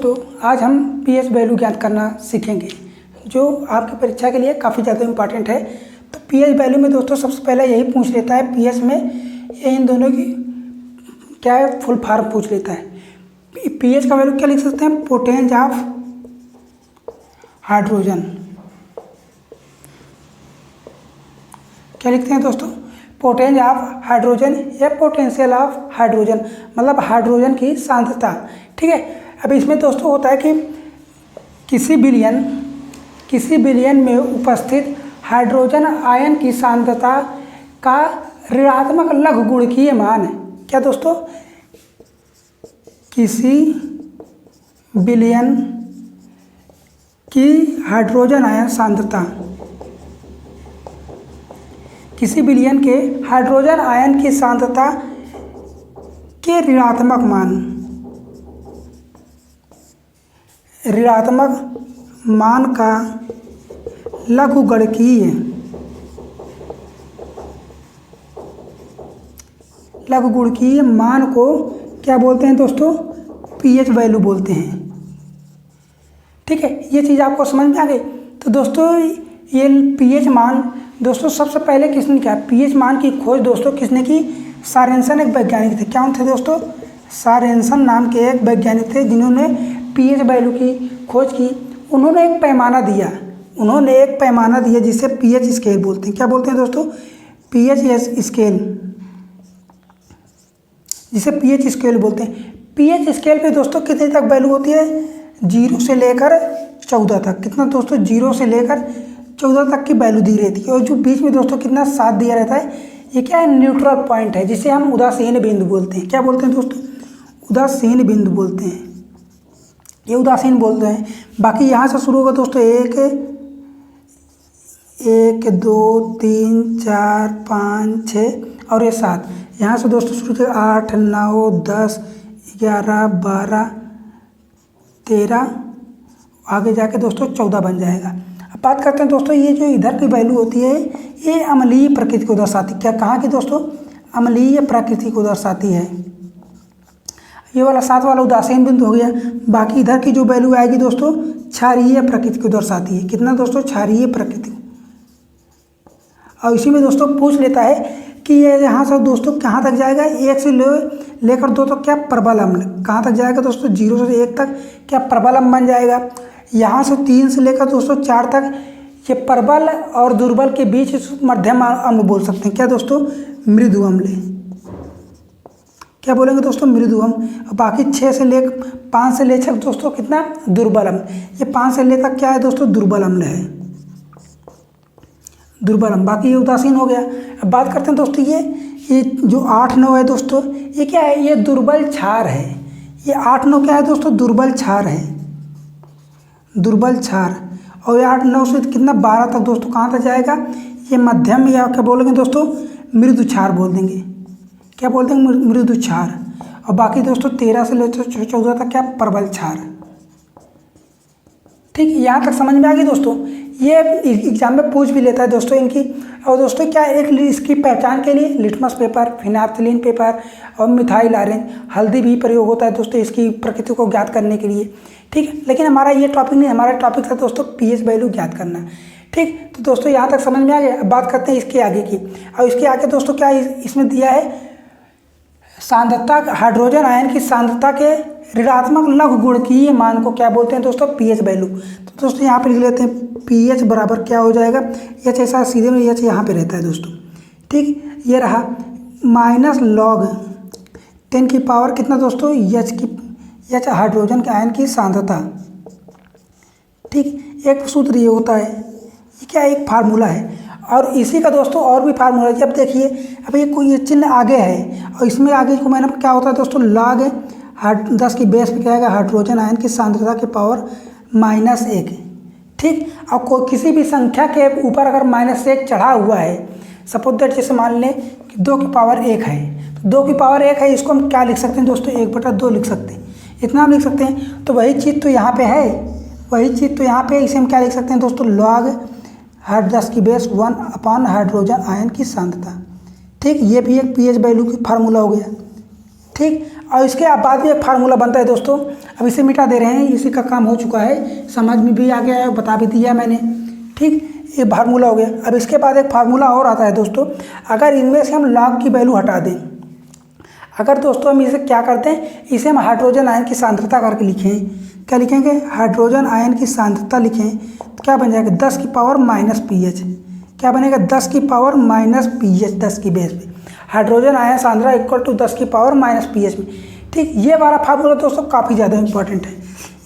दोस्तों, आज हम पीएच वैल्यू ज्ञात करना सीखेंगे, जो आपकी परीक्षा के लिए काफ़ी ज़्यादा इम्पॉर्टेंट है। तो पीएच वैल्यू में दोस्तों सबसे पहले यही पूछ लेता है, पीएच में ये इन दोनों की क्या है, फुल फॉर्म पूछ लेता है। पीएच का वैल्यू क्या लिख सकते हैं, पोटेंशियल ऑफ हाइड्रोजन। क्या लिखते हैं दोस्तों, पोटेंशियल ऑफ हाइड्रोजन या पोटेंशियल ऑफ हाइड्रोजन, मतलब हाइड्रोजन की सांद्रता। ठीक है। अब इसमें दोस्तों होता है कि किसी बिलियन में उपस्थित हाइड्रोजन आयन की सांद्रता का ऋणात्मक लघुगुणकीय मान। क्या दोस्तों, किसी बिलियन की हाइड्रोजन आयन सांद्रता, किसी बिलियन के हाइड्रोजन आयन की सांद्रता के ऋणात्मक मान का लघुगणकीय मान को क्या बोलते हैं दोस्तों, पीएच वैल्यू बोलते हैं। ठीक है, ये चीज़ आपको समझ में आ गई। तो दोस्तों ये पीएच मान दोस्तों सबसे पहले किसने किया, पीएच मान की खोज दोस्तों किसने की, सोरेनसन एक वैज्ञानिक थे। क्या थे दोस्तों, सोरेनसन नाम के एक वैज्ञानिक थे जिन्होंने पीएच वैल्यू की खोज की। उन्होंने एक पैमाना दिया जिसे पीएच स्केल बोलते हैं। क्या बोलते हैं दोस्तों, पीएच स्केल, जिसे पीएच स्केल बोलते हैं। पीएच स्केल पे दोस्तों कितने तक वैल्यू होती है, 0 से लेकर 14 तक। कितना दोस्तों, 0 से लेकर 14 तक की वैल्यू दी रहती है। और जो बीच में दोस्तों कितना 7 दिया रहता है, ये क्या है, न्यूट्रल पॉइंट है, जिसे हम उदासीन बिंदु बोलते हैं। क्या बोलते हैं दोस्तों, उदासीन बिंदु बोलते हैं, ये उदासीन बोलते हैं। बाकी यहाँ से शुरू होगा दोस्तों 1 2 3 4 5 6 और ये 7। यहाँ से दोस्तों शुरू से 8 9 10 11 12 13 आगे जाके दोस्तों 14 बन जाएगा। अब बात करते हैं दोस्तों, ये जो इधर की वैल्यू होती है ये अम्लीय प्रकृति को दर्शाती। क्या, कहाँ की दोस्तों, अम्लीय प्रकृति को दर्शाती है। ये वाला 7 वाला उदासीन बिंदु हो गया। बाकी इधर की जो वैल्यू आएगी दोस्तों, क्षारीय प्रकृति को दर्शाती है। कितना दोस्तों, क्षारीय प्रकृति। और इसी में दोस्तों पूछ लेता है कि ये यहाँ से दोस्तों कहाँ तक जाएगा, 1 से लेकर 2 तक क्या प्रबल अम्ल, कहाँ तक जाएगा दोस्तों, 0 से 1 तक क्या प्रबल अम्ल बन जाएगा। यहाँ से 3 से लेकर दोस्तों 4 तक ये प्रबल और दुर्बल के बीच मध्यम अम्ल बोल सकते हैं। क्या दोस्तों, मृदु अम्ल। क्या बोलेंगे दोस्तों, मृदु अम्ल। बाकी 5 से लेकर दोस्तों कितना, दुर्बल अम्ल। ये 5 से लेकर क्या है दोस्तों, दुर्बल अम्ल है, दुर्बल अम्ल। बाकी ये उदासीन हो गया। अब बात करते हैं दोस्तों, ये जो 8 9 है दोस्तों, ये क्या है, ये दुर्बल क्षार है। ये 8 9 क्या है दोस्तों, दुर्बल क्षार है, दुर्बल क्षार। और ये 8 9 से कितना 12 तक दोस्तों कहाँ तक जाएगा, ये मध्यम या क्या बोलेंगे दोस्तों, मृदु क्षार बोल देंगे। क्या बोल देंगे, मृदु क्षार। और बाकी दोस्तों 13 से लेकर 14 तक क्या, प्रबल क्षार। ठीक, यहाँ तक समझ में आ गई दोस्तों। ये एग्जाम में पूछ भी लेता है दोस्तों इनकी। और दोस्तों क्या, एक इसकी पहचान के लिए लिटमस पेपर, फिनाइलैथलीन पेपर और मिथाइल ऑरेंज हल्दी भी प्रयोग होता है दोस्तों इसकी प्रकृति को ज्ञात करने के लिए। ठीक है, लेकिन हमारा ये टॉपिक नहीं, हमारा टॉपिक था दोस्तों पीएच वैल्यू ज्ञात करना। ठीक, तो दोस्तों यहाँ तक समझ में आ गया। अब बात करते हैं इसके आगे की। और इसके आगे दोस्तों क्या इसमें दिया है, सांद्रता, हाइड्रोजन आयन की सांद्रता के ऋणात्मक लघुगुणकीय मान को क्या बोलते हैं दोस्तों, पीएच वैल्यू। तो दोस्तों यहाँ पे लिख लेते हैं, पीएच बराबर क्या हो जाएगा, एच ऐसा सीधे में एच यहाँ पे रहता है दोस्तों। ठीक, ये रहा -log 10 की पावर कितना दोस्तों, एच हाइड्रोजन के आयन की सांद्रता। ठीक, एक सूत्र ये होता है, ये क्या, एक फार्मूला है। और इसी का दोस्तों और भी फार्मूला है। जब देखिए अब ये चिन्ह आगे है और इसमें आगे को मैंने क्या होता है दोस्तों, log 10 की बेस पे क्या आएगा, हाइड्रोजन आयन की सांद्रता के पावर -1। ठीक, और किसी भी संख्या के ऊपर अगर -1 चढ़ा हुआ है, सपोज दैट जैसे मान लें कि 2 की पावर 1 है, तो 2 की पावर 1 है, इसको हम क्या लिख सकते हैं दोस्तों, 1/2 लिख सकते हैं, इतना हम लिख सकते हैं। तो वही चीज़ तो यहाँ पे है, इसे हम क्या लिख सकते हैं दोस्तों, log 10 की बेस 1 अपॉन हाइड्रोजन आयन की सांद्रता। ठीक, ये भी एक पीएच वैल्यू की फार्मूला हो गया। ठीक, और इसके बाद भी एक फार्मूला बनता है दोस्तों, अब इसे मिटा दे रहे हैं, इसी का काम हो चुका है, समझ में भी आ गया है, बता भी दिया मैंने। ठीक, ये फार्मूला हो गया। अब इसके बाद एक फार्मूला और आता है दोस्तों, अगर इनमें से हम लॉग की वैल्यू हटा दें, अगर दोस्तों हम इसे क्या करते हैं, इसे हम हाइड्रोजन आयन की सांद्रता करके लिखें, क्या लिखेंगे, हाइड्रोजन आयन की सांद्रता लिखें, तो क्या बन जाएगा 10 की पावर माइनस पीएच। क्या बनेगा 10 की पावर माइनस पीएच, 10 की बेस पे हाइड्रोजन आयन सांद्रता इक्वल टू 10 की पावर माइनस पीएच में। ठीक, ये वाला फार्मूला दोस्तों काफ़ी ज़्यादा इंपॉर्टेंट है,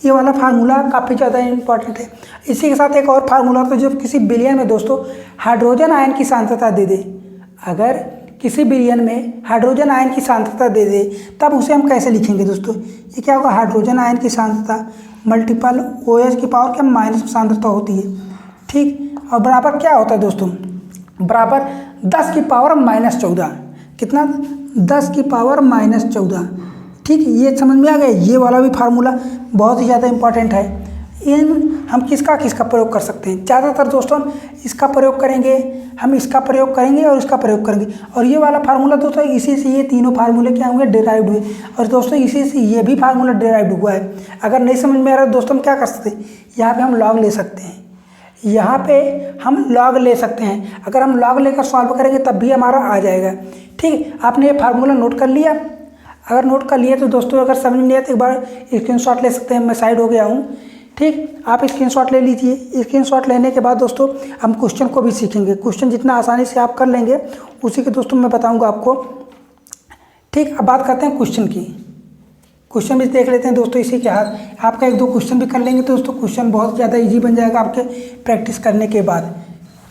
ये वाला फार्मूला काफ़ी ज़्यादा इंपॉर्टेंट है। इसी के साथ एक और फार्मूला, तो जब किसी बिलियन में दोस्तों हाइड्रोजन आयन की सांद्रता दे दे, अगर किसी बिलियन में हाइड्रोजन आयन की सांद्रता दे दे, तब उसे हम कैसे लिखेंगे दोस्तों, ये क्या होगा, हाइड्रोजन आयन की सांद्रता मल्टीपल OH की पावर क्या माइनस सांद्रता होती है। ठीक, और बराबर क्या होता है दोस्तों, बराबर 10 की पावर माइनस 14, कितना, 10 की पावर माइनस 14। ठीक, ये समझ में आ गया। ये वाला भी फार्मूला बहुत ही ज़्यादा इंपॉर्टेंट है। इन हम किसका प्रयोग कर सकते हैं, ज़्यादातर दोस्तों हम इसका प्रयोग करेंगे, हम इसका प्रयोग करेंगे और इसका प्रयोग करेंगे। और ये वाला फार्मूला दोस्तों, इसी से ये तीनों फार्मूले क्या हुए, डिराइव्ड हुए, और दोस्तों इसी से ये भी फार्मूला डिराइव्ड हुआ है। अगर नहीं समझ में आ रहा है दोस्तों, हम क्या कर सकते हैं, यहाँ पे हम लॉग ले सकते हैं, यहाँ पे हम लॉग ले सकते हैं। अगर हम लॉग लेकर सॉल्व करेंगे तब भी हमारा आ जाएगा। ठीक, आपने ये फार्मूला नोट कर लिया, अगर नोट कर लिए तो दोस्तों अगर समझ में नहीं आया तो एक बार स्क्रीनशॉट ले सकते हैं, मैं साइड हो गया हूँ। ठीक, आप स्क्रीनशॉट ले लीजिए। स्क्रीनशॉट लेने के बाद दोस्तों हम क्वेश्चन को भी सीखेंगे, क्वेश्चन जितना आसानी से आप कर लेंगे उसी के दोस्तों मैं बताऊंगा आपको। ठीक, अब बात करते हैं क्वेश्चन की, क्वेश्चन भी देख लेते हैं दोस्तों इसी के हाथ। आपका एक दो क्वेश्चन भी कर लेंगे तो दोस्तों क्वेश्चन बहुत ज़्यादा ईजी बन जाएगा आपके प्रैक्टिस करने के बाद।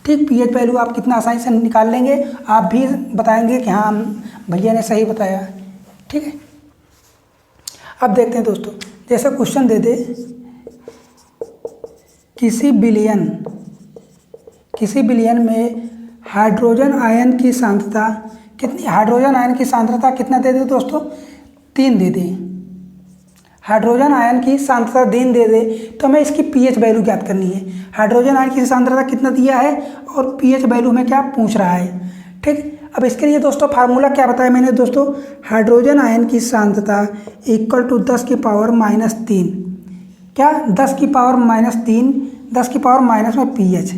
ठीक, पीएच वैल्यू आप कितना आसानी से निकाल लेंगे, आप भी बताएंगे कि हाँ भैया ने सही बताया। ठीक है, अब देखते हैं दोस्तों, जैसे क्वेश्चन दे दे, किसी बिलियन में हाइड्रोजन आयन की सांद्रता कितनी, हाइड्रोजन आयन की सांद्रता कितना दे दे दोस्तों, 3 दे दे, हाइड्रोजन आयन की सांद्रता 3 दे दे, तो हमें इसकी पीएच वैल्यू ज्ञात करनी है। हाइड्रोजन आयन की सांद्रता कितना दिया है और पीएच वैल्यू में क्या पूछ रहा है। ठीक, अब इसके लिए दोस्तों फार्मूला क्या बताया मैंने दोस्तों, हाइड्रोजन आयन की सांद्रता इक्वल टू 10 की पावर माइनस 3, क्या 10 की पावर माइनस 3, 10 की पावर माइनस में पीएच।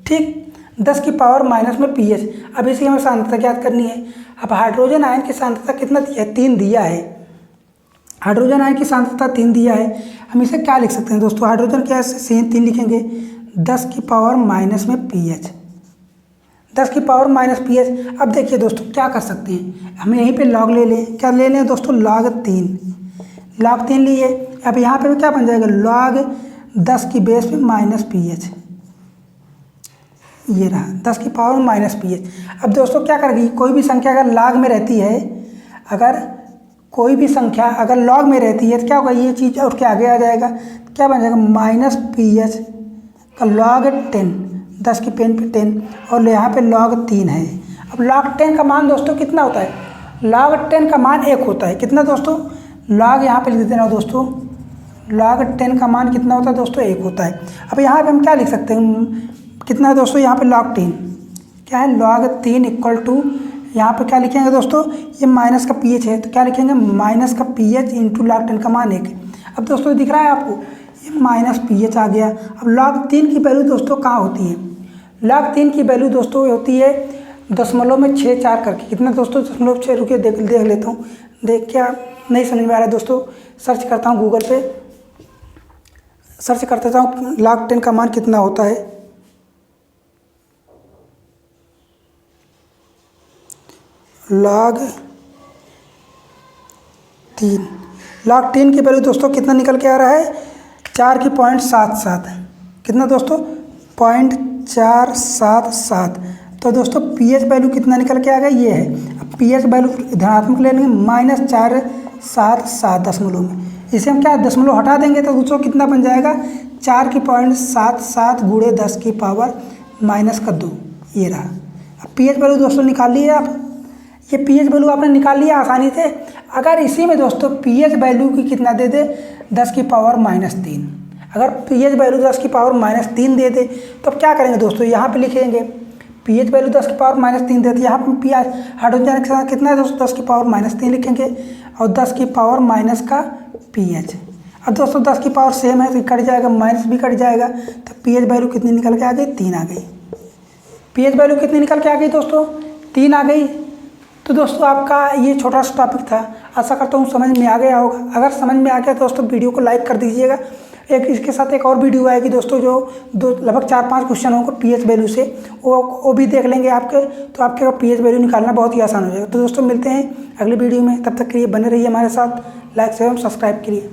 ठीक, 10 की पावर माइनस में पीएच। अब इसी हमें सांद्रता ज्ञात करनी है। अब हाइड्रोजन आयन की सांद्रता कितना दिया है, 3 दिया है, हाइड्रोजन आयन की सांद्रता 3 दिया है। हम इसे क्या लिख सकते हैं दोस्तों, हाइड्रोजन क्या से 3 लिखेंगे, 10 की पावर माइनस में पीएच, 10 की पावर माइनस पीएच। अब देखिए दोस्तों क्या कर सकते हैं, हम यहीं पे लॉग ले लें, क्या ले लें दोस्तों, लॉग 3, लॉग 3 लिए। अब यहाँ पे क्या बन जाएगा, लॉग 10 की बेस पे माइनस पीएच, ये रहा 10 की पावर माइनस पीएच। अब दोस्तों क्या करेगी, कोई भी संख्या अगर लॉग में रहती है, अगर कोई भी संख्या अगर लॉग में रहती है तो क्या होगा, ये चीज़ और क्या आगे आ जाएगा, क्या बन जाएगा, माइनस पीएच का लॉग 10, 10 की पेन पे 10, और यहाँ पे लॉग 3 है। अब लॉग 10 का मान दोस्तों कितना होता है, लॉग 10 का मान 1 होता है, कितना दोस्तों, लॉग यहाँ पे लिख देना दोस्तों, लॉग 10 का मान कितना होता है दोस्तों, 1 होता है। अब यहाँ पे हम क्या लिख सकते हैं, कितना है दोस्तों, यहाँ पे लॉग 3 क्या है, लॉग 3 इक्वल टू, यहाँ पे क्या लिखेंगे दोस्तों, ये माइनस का पीएच है तो क्या लिखेंगे, माइनस का पीएच इंटू लॉग 10 का मान 1। अब दोस्तों दिख रहा है आपको, ये माइनस पीएच आ गया। अब लॉग 3 की वैल्यू दोस्तों कहाँ होती है, लॉग 3 की वैल्यू दोस्तों होती है दशमलव में 6 करके, कितना दोस्तों, 0.6, रुकिए देख लेता हूँ, देख क्या नहीं समझ में आ रहा है दोस्तों, सर्च करता हूँ गूगल पे, सर्च करता हूँ लॉग 10 का मान कितना होता है। लॉग 3 की वैल्यू दोस्तों कितना निकल के आ रहा है, 4 की 0.77, कितना दोस्तों, 0.477। तो दोस्तों पीएच वैल्यू कितना निकल के आ गया, ये है। अब पीएच वैल्यू धनात्मक ले लेंगे, -477 दशमलव में, इसे हम क्या दशमलव हटा देंगे तो दोस्तों कितना बन जाएगा, 4 की 0.77 गुणे 10 की पावर -2, ये रहा। अब पीएच वैल्यू दोस्तों निकाल लिए आप, ये पीएच वैल्यू आपने निकाल लिया आसानी से। अगर इसी में दोस्तों पीएच वैल्यू की कितना दे दे, 10 की पावर -3, अगर पीएच वैल्यू 10 की पावर -3 दे दे तो अब क्या करेंगे दोस्तों, यहाँ पे लिखेंगे पीएच वैल्यू 10 की पावर -3 देते, यहाँ पर पी हाइड्रोजन के साथ कितना है दोस्तों, 10 की पावर -3 लिखेंगे और 10 की पावर माइनस का पीएच, अब दोस्तों 10 की पावर सेम है तो कट जाएगा, माइनस भी कट जाएगा, तो पीएच वैल्यू कितनी निकल के आ गई, 3 आ गई। पीएच वैल्यू कितनी निकल के आ गई दोस्तों, 3 आ गई। तो दोस्तों आपका ये छोटा सा टॉपिक था, आशा करता हूँ समझ में आ गया होगा। अगर समझ में आ गया तो दोस्तों वीडियो को लाइक कर दीजिएगा। एक इसके साथ एक और वीडियो आएगी दोस्तों, जो लगभग 4-5 क्वेश्चन होंगे पीएच वैल्यू से, वो भी देख लेंगे आपके, तो आपके पीएच वैल्यू निकालना बहुत ही आसान हो जाएगा। तो दोस्तों मिलते हैं अगली वीडियो में, तब तक के लिए बने रहिए हमारे साथ, लाइक शेयर सब्सक्राइब करिए।